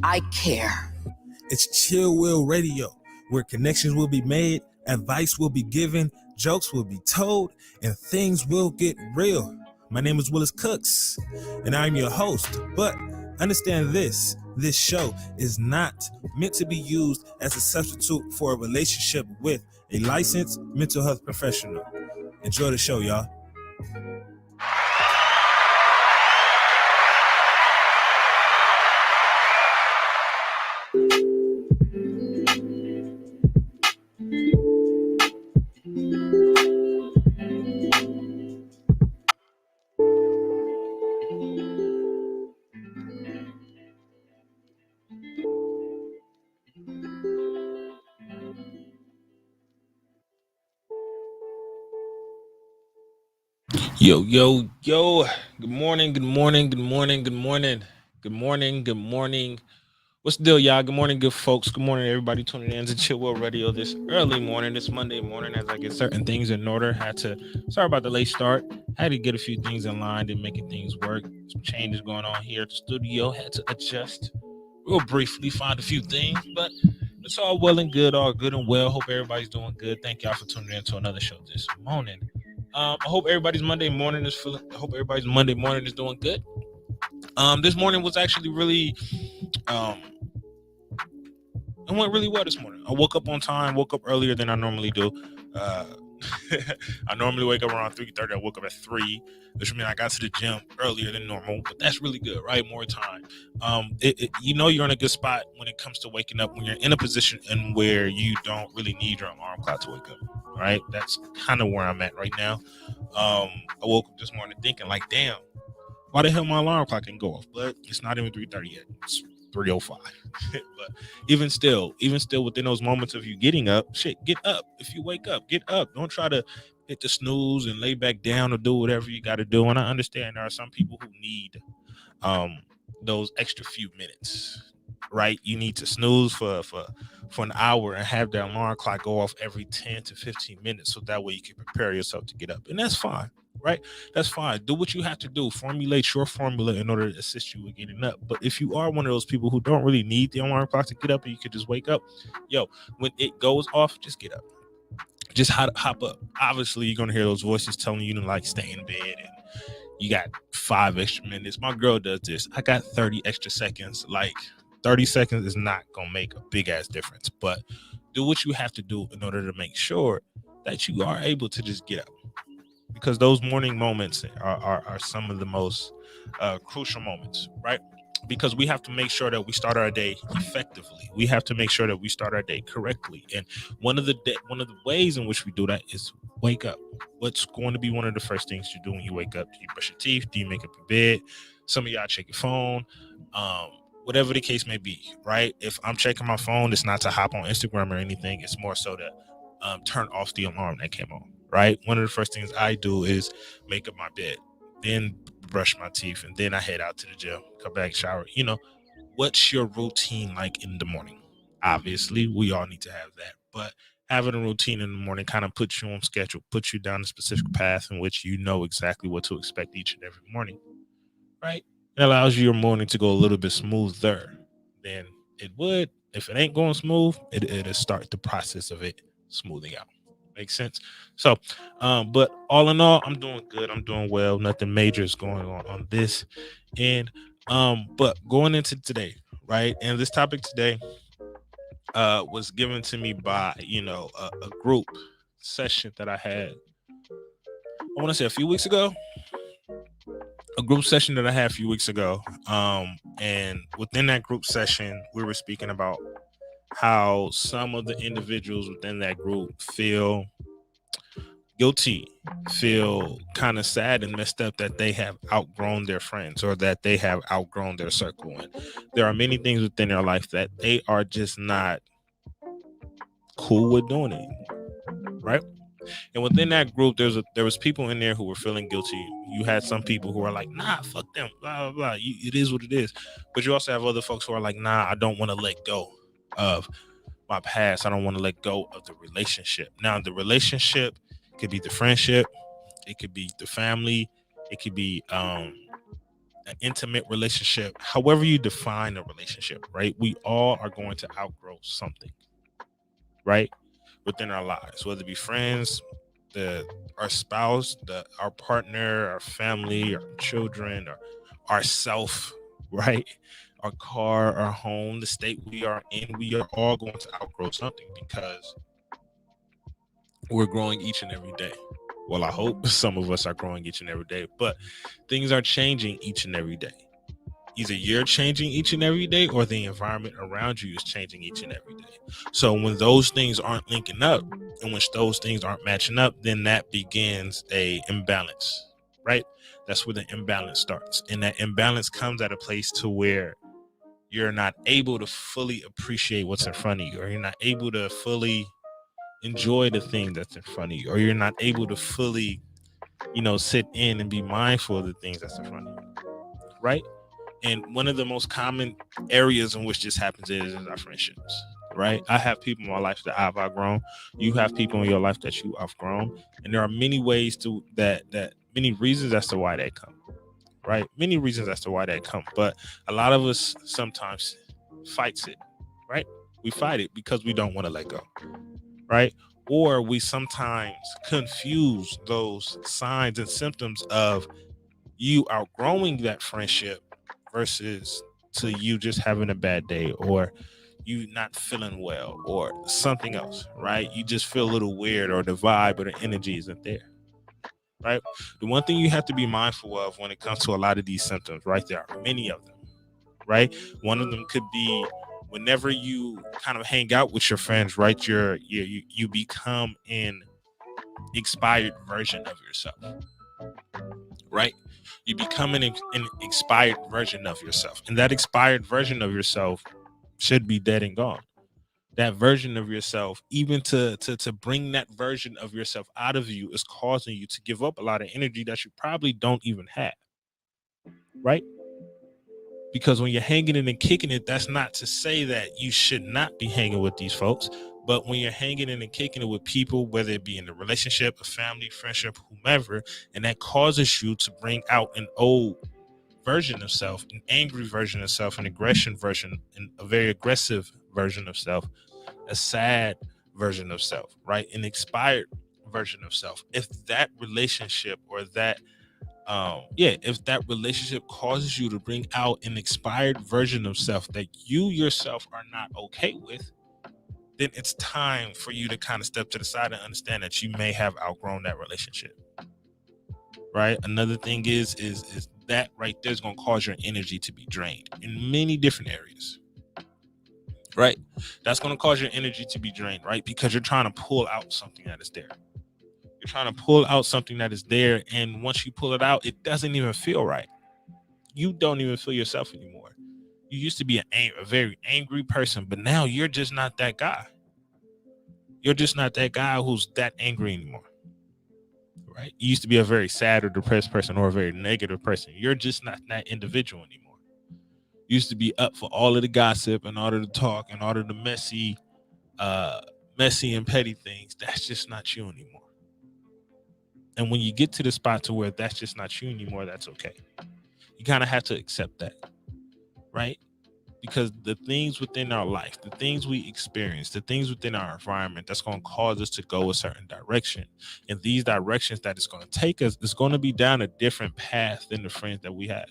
I care. It's Chill Will Radio, where connections will be made, advice will be given, jokes will be told, and things will get real. My name is Willis Cooks, and I'm your host. But understand this show is not meant to be used as a substitute for a relationship with a licensed mental health professional. Enjoy the show, y'all. Yo. Good morning. What's the deal, y'all? Good morning, good folks. Good morning, everybody tuning in to Chill Will Radio this early morning, this Monday morning, as I get certain things in order. Sorry about the late start. Had to get a few things in line and making things work. Some changes going on here at the studio. Had to adjust real briefly, find a few things, but it's all well and good, all good and well. Hope everybody's doing good. Thank y'all for tuning in to another show this morning. I hope everybody's Monday morning is doing good. This morning was actually really it went really well this morning. I woke up on time, woke up earlier than I normally do. I normally wake up around 3:30. I woke up at 3, which means I got to the gym earlier than normal, but that's really good, right? More time. You're in a good spot when it comes to waking up, when you're in a position and where you don't really need your alarm clock to wake up, right? That's kind of where I'm at right now. I woke up this morning thinking like, damn, why the hell my alarm clock can go off? But it's not even 3:30 yet. It's 3:05. But even still within those moments of you getting up, get up. If you wake up, get up. Don't try to hit the snooze and lay back down or do whatever you got to do. And I understand there are some people who need those extra few minutes, right? You need to snooze for an hour and have that alarm clock go off every 10 to 15 minutes, so that way you can prepare yourself to get up. And that's fine. Right? That's fine. Do what you have to do. Formulate your formula in order to assist you with getting up. But if you are one of those people who don't really need the alarm clock to get up and you could just wake up, when it goes off, just get up. Just hop up. Obviously, you're going to hear those voices telling you to like stay in bed and you got 5 extra minutes. My girl does this. I got 30 extra seconds. Like 30 seconds is not going to make a big ass difference. But do what you have to do in order to make sure that you are able to just get up. Because those morning moments are some of the most crucial moments, right? Because we have to make sure that we start our day effectively. We have to make sure that we start our day correctly. And one of the ways in which we do that is wake up. What's going to be one of the first things you do when you wake up? Do you brush your teeth? Do you make up your bed? Some of y'all check your phone. Whatever the case may be, right? If I'm checking my phone, it's not to hop on Instagram or anything. It's more so to turn off the alarm that came on. Right? One of the first things I do is make up my bed, then brush my teeth, and then I head out to the gym, come back, shower. What's your routine like in the morning? Obviously, we all need to have that, but having a routine in the morning kind of puts you on schedule, puts you down a specific path in which you know exactly what to expect each and every morning, right? It allows your morning to go a little bit smoother than it would. If it ain't going smooth, it'll start the process of it smoothing out. Makes sense. So, but all in all, I'm doing good. I'm doing well. Nothing major is going on this end. But going into today, right? And this topic today was given to me by, a group session that I had. I want to say a few weeks ago. A group session that I had a few weeks ago. And within that group session, we were speaking about how some of the individuals within that group feel guilty, feel kind of sad and messed up that they have outgrown their friends or that they have outgrown their circle. And there are many things within their life that they are just not cool with doing anymore, right? And within that group, there was people in there who were feeling guilty. You had some people who are like, nah, fuck them, blah, blah, blah. It is what it is. But you also have other folks who are like, nah, I don't want to let go of my past. I don't want to let go of the relationship. Now, the relationship could be the friendship. It could be the family. It could be an intimate relationship, however you define a relationship, right? We all are going to outgrow something, right? Within our lives, whether it be friends, our spouse, our partner, our family, our children, or ourself, right? Our car, our home, the state we are in, we are all going to outgrow something because we're growing each and every day. Well, I hope some of us are growing each and every day, but things are changing each and every day. Either you're changing each and every day or the environment around you is changing each and every day. So when those things aren't linking up and when those things aren't matching up, then that begins a imbalance, right? That's where the imbalance starts. And that imbalance comes at a place to where you're not able to fully appreciate what's in front of you, or you're not able to fully enjoy the thing that's in front of you, or you're not able to fully, sit in and be mindful of the things that's in front of you, right? And one of the most common areas in which this happens is our friendships, right? I have people in my life that I've outgrown. You have people in your life that you outgrown. And there are many ways to that many reasons as to why they come, right? Many reasons as to why they come. But a lot of us sometimes fights it, right? We fight it because we don't want to let go, right? Or we sometimes confuse those signs and symptoms of you outgrowing that friendship versus to you just having a bad day or you not feeling well or something else, right? You just feel a little weird or the vibe or the energy isn't there, right? The one thing you have to be mindful of when it comes to a lot of these symptoms, right? There are many of them, right? One of them could be whenever you kind of hang out with your friends, right? You become an expired version of yourself, right? You become an expired version of yourself, and that expired version of yourself should be dead and gone. That version of yourself, even to bring that version of yourself out of you, is causing you to give up a lot of energy that you probably don't even have, right? Because when you're hanging it and kicking it, that's not to say that you should not be hanging with these folks. But when you're hanging it and kicking it with people, whether it be in a relationship, a family, friendship, whomever, and that causes you to bring out an old version of self, an angry version of self, an aggression version, and a very aggressive version of self, a sad version of self, right? An expired version of self. If that relationship or that if that relationship causes you to bring out an expired version of self that you yourself are not okay with, then it's time for you to kind of step to the side and understand that you may have outgrown that relationship, right? Another thing is that right there is going to cause your energy to be drained in many different areas, right? That's going to cause your energy to be drained, right? Because you're trying to pull out something that is there. You're trying to pull out something that is there, and once you pull it out, it doesn't even feel right. You don't even feel yourself anymore. You used to be a very angry person, but now you're just not that guy. You're just not that guy who's that angry anymore, right? You used to be a very sad or depressed person or a very negative person. You're just not that individual anymore. You used to be up for all of the gossip and all of the talk and all of the messy and petty things. That's just not you anymore. And when you get to the spot to where that's just not you anymore, that's okay. You kind of have to accept that, right? Because the things within our life, the things we experience, the things within our environment, that's going to cause us to go a certain direction. And these directions that it's going to take us is going to be down a different path than the friends that we have.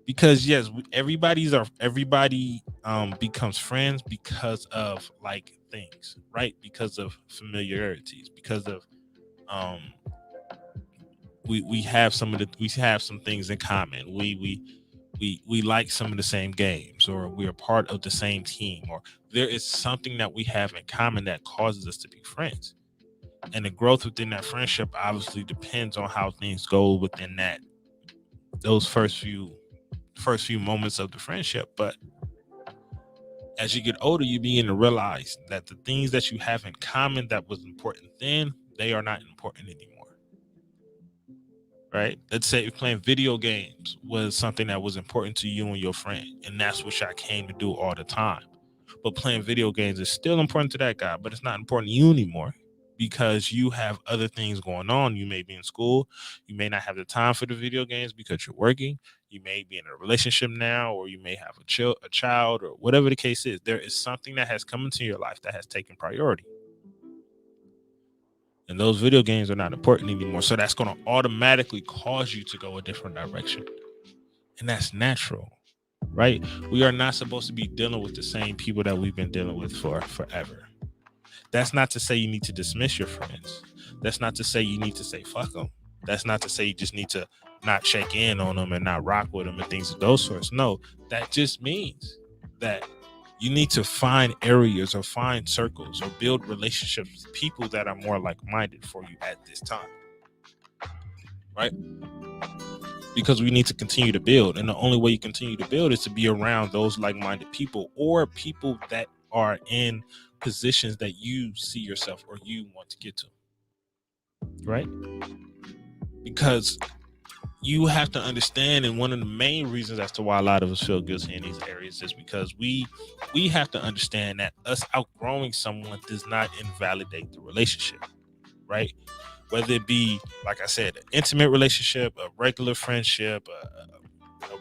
Because yes, everybody becomes friends because of like things, right? Because of familiarities, because of we have some things in common. We like some of the same games, or we're part of the same team, or there is something that we have in common that causes us to be friends. And the growth within that friendship obviously depends on how things go within those first few moments of the friendship. But as you get older, you begin to realize that the things that you have in common that was important then, they are not important anymore. Right? Let's say playing video games was something that was important to you and your friend, and that's what y'all came to do all the time. But playing video games is still important to that guy, but it's not important to you anymore. because you have other things going on. You may be in school. You may not have the time for the video games because you're working. You may be in a relationship now, or you may have a child, or whatever the case is. There is something that has come into your life that has taken priority. And those video games are not important anymore. So that's going to automatically cause you to go a different direction. And that's natural, right? We are not supposed to be dealing with the same people that we've been dealing with for forever. That's not to say you need to dismiss your friends. That's not to say you need to say fuck them. That's not to say you just need to not check in on them and not rock with them and things of those sorts. No, that just means that you need to find areas or find circles or build relationships with people that are more like-minded for you at this time, right? Because we need to continue to build. And the only way you continue to build is to be around those like-minded people, or people that are in positions that you see yourself or you want to get to, right? Because you have to understand, and one of the main reasons as to why a lot of us feel guilty in these areas is because we have to understand that us outgrowing someone does not invalidate the relationship, right? Whether it be, like I said, an intimate relationship, a regular friendship, a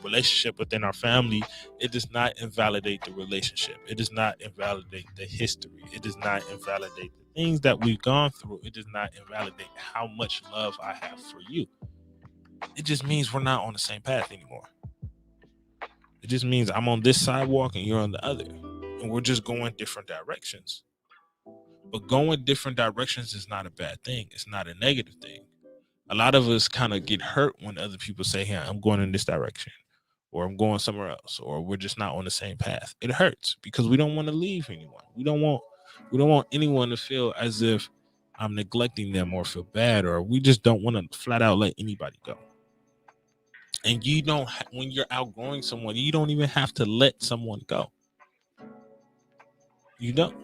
relationship within our family, it does not invalidate the relationship. It does not invalidate the history. It does not invalidate the things that we've gone through. It does not invalidate how much love I have for you. It just means we're not on the same path anymore. It just means I'm on this sidewalk and you're on the other, and we're just going different directions. But going different directions is not a bad thing. It's not a negative thing. A lot of us kind of get hurt when other people say, hey, I'm going in this direction, or I'm going somewhere else, or we're just not on the same path. It hurts because we don't want to leave anyone. We don't want anyone to feel as if I'm neglecting them or feel bad, or we just don't want to flat out let anybody go. And you don't, when you're outgrowing someone, you don't even have to let someone go. You don't.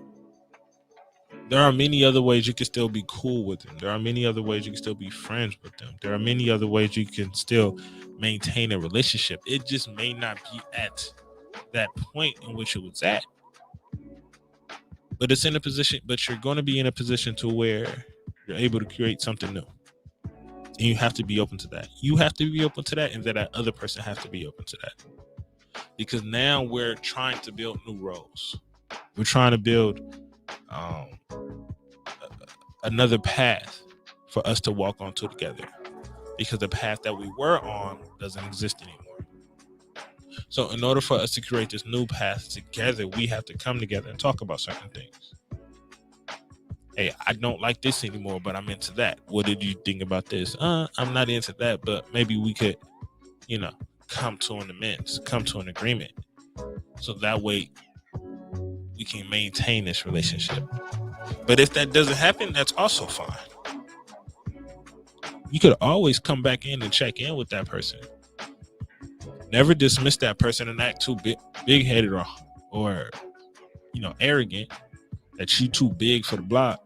There are many other ways you can still be cool with them. There are many other ways you can still be friends with them. There are many other ways you can still maintain a relationship. It just may not be at that point in which it was at. But it's in a position, but you're going to be in a position to where you're able to create something new. And you have to be open to that. You have to be open to that, and that other person has to be open to that. Because now we're trying to build new roles. We're trying to build another path for us to walk onto together, because the path that we were on doesn't exist anymore. So in order for us to create this new path together, we have to come together and talk about certain things. Hey, I don't like this anymore, but I'm into that. What did you think about this? I'm not into that, but maybe we could, come to an amends, come to an agreement. So that way we can maintain this relationship. But if that doesn't happen, that's also fine. You could always come back in and check in with that person. Never dismiss that person and act too big-headed or arrogant, that you too big for the block,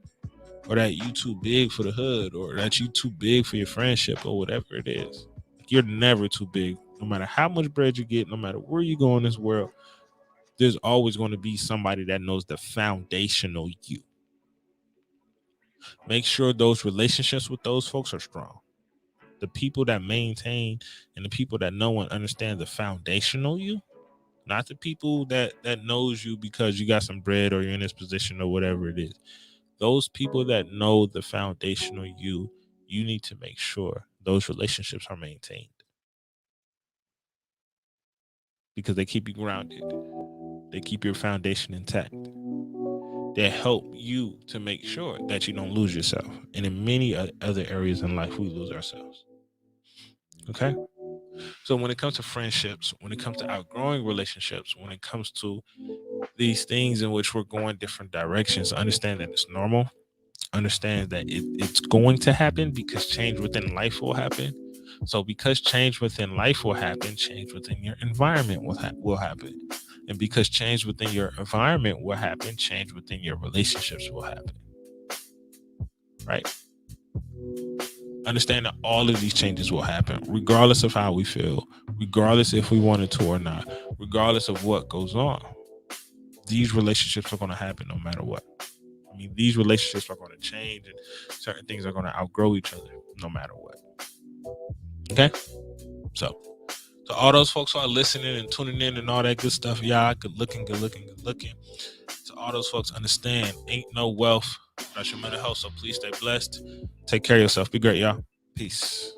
or that you too big for the hood, or that you too big for your friendship, or whatever it is. You're never too big. No matter how much bread you get, no matter where you go in this world, there's always going to be somebody that knows the foundational you. Make sure those relationships with those folks are strong. The people that maintain and the people that know and understand the foundational you, not the people that knows you because you got some bread or you're in this position or whatever it is. Those people that know the foundational you need to make sure those relationships are maintained, because they keep you grounded. They keep your foundation intact. They help you to make sure that you don't lose yourself. And in many other areas in life, we lose ourselves. Okay? So when it comes to friendships, when it comes to outgrowing relationships, when it comes to these things in which we're going different directions, understand that it's normal. Understand that it's going to happen, because change within life will happen. So because change within life will happen, change within your environment will happen. And because change within your environment will happen, change within your relationships will happen. Right? Understand that all of these changes will happen, regardless of how we feel, regardless if we wanted to or not, regardless of what goes on. These relationships are going to happen no matter what. I mean, these relationships are going to change, and certain things are going to outgrow each other no matter what. Okay? So, to all those folks who are listening and tuning in and all that good stuff, y'all, good looking. To all those folks, understand, ain't no wealth without your mental health, so please stay blessed. Take care of yourself. Be great, y'all. Peace.